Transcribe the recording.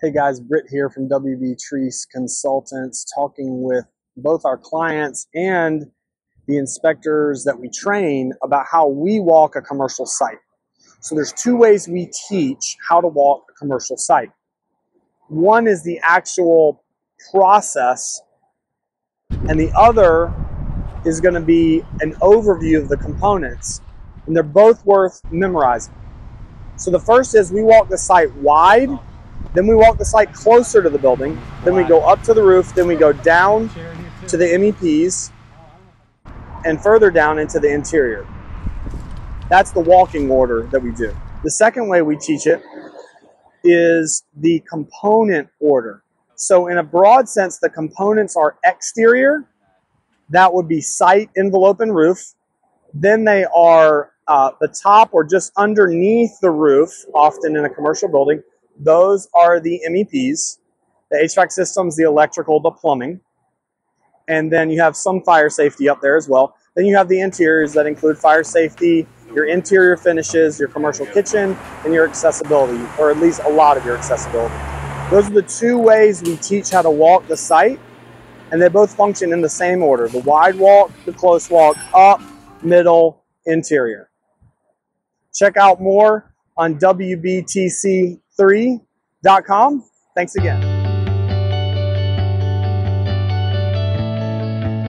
Hey guys, Britt here from WBTreece Consultants, talking with both our clients and the inspectors that we train about how we walk a commercial site. So there's two ways we teach how to walk a commercial site. One is the actual process, and the other is going to be an overview of the components, and they're both worth memorizing. So the first is we walk the site wide, then we walk the site closer to the building, then we go up to the roof, then we go down to the MEPs, and further down into the interior. That's the walking order that we do. The second way we teach it is the component order. So in a broad sense, the components are exterior. That would be site, envelope, and roof. Then they are the top or just underneath the roof, often in a commercial building. Those are the MEPs, the HVAC systems, the electrical, the plumbing. And then you have some fire safety up there as well. Then you have the interiors that include fire safety, your interior finishes, your commercial kitchen, and your accessibility, or at least a lot of your accessibility. Those are the two ways we teach how to walk the site, and they both function in the same order: the wide walk, the close walk, up, middle, interior. Check out more on WBTC3.com. Thanks again.